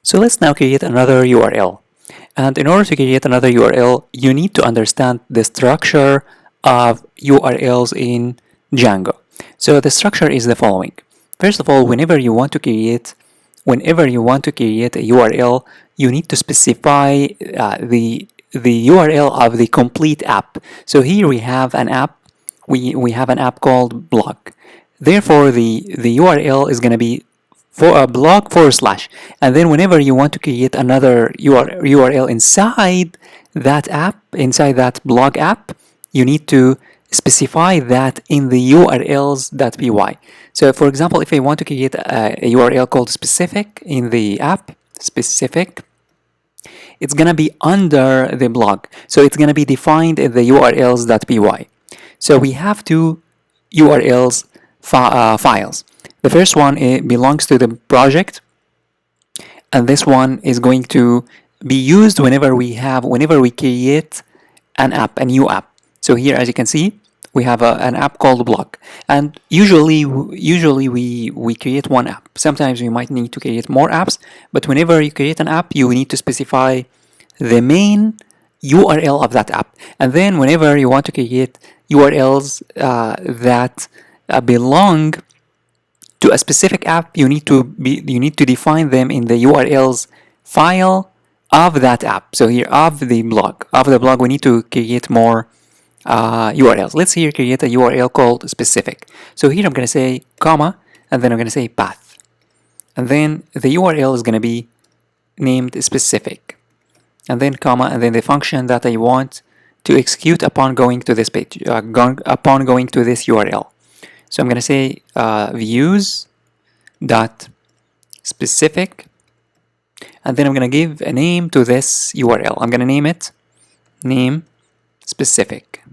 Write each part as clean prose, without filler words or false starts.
So let's now create another URL. And in order to create another URL, you need to understand the structure of URLs in Django. So the structure is the following. First of all, whenever you want to create a URL, you need to specify the URL of the complete app. So here we have an app. We have an app called blog. Therefore, the URL is going to be for a blog / and then whenever you want to create another URL inside that app, inside that blog app, you need to specify that in the urls.py. So for example, if I want to create a URL called specific in the app, specific, it's going to be under the blog. So it's going to be defined in the urls.py. So we have two URLs files. The first one belongs to the project, and this one is going to be used whenever we create an app, a new app. So here, as you can see, we have an app called blog, and usually we create one app. Sometimes we might need to create more apps, but whenever you create an app, you need to specify the main URL of that app, and then whenever you want to create URLs that belong to a specific app, you need to define them in the URLs file of that app. So here of the blog, we need to create more URLs. Let's here create a URL called specific. So here I'm going to say comma, and then I'm going to say path, and then the URL is going to be named specific, and then comma, and then the function that I want to execute upon going to this page, upon going to this URL. So I'm going to say views dot specific, and then I'm going to give a name to this URL. I'm going to name it name specific.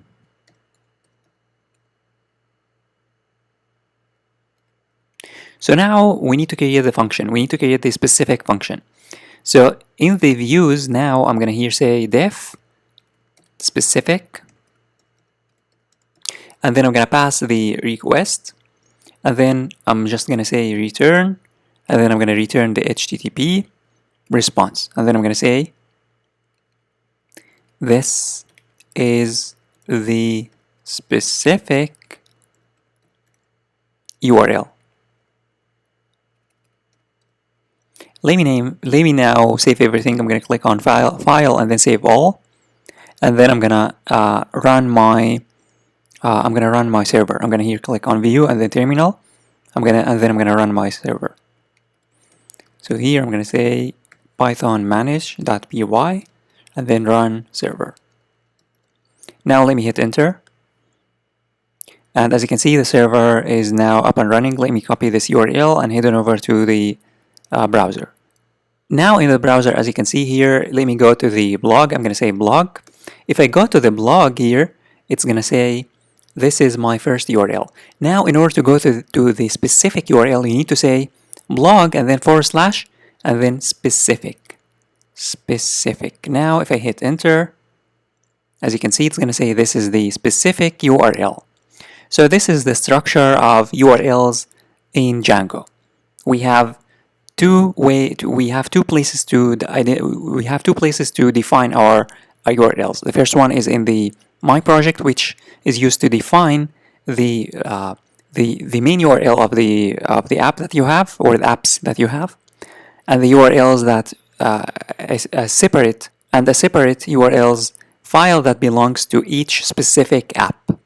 So now we need to create the function. We need to create the specific function. So in the views now, I'm going to here say def specific, and then I'm going to pass the request, and then I'm just going to say return, and then I'm going to return the HTTP response, and then I'm going to say this is the specific URL. Let me now save everything. I'm going to click on file and then save all, and then I'm going to run my server. I'm going to here click on view and then terminal. I'm going to run my server. So here I'm going to say python manage.py and then run server. Now let me hit enter. And as you can see, the server is now up and running. Let me copy this URL and head on over to the browser. Now in the browser, as you can see here, let me go to the blog. I'm going to say blog. If I go to the blog here, it's going to say this is my first URL. Now in order to go to the specific URL, you need to say blog and then / and then specific. Now if I hit enter, as you can see, it's going to say this is the specific URL. So this is the structure of URLs in Django. We have two places to define our URLs. The first one is in the my project, which is used to define the main URL of the app that you have, or the apps that you have, and the URLs that a separate URLs file that belongs to each specific app.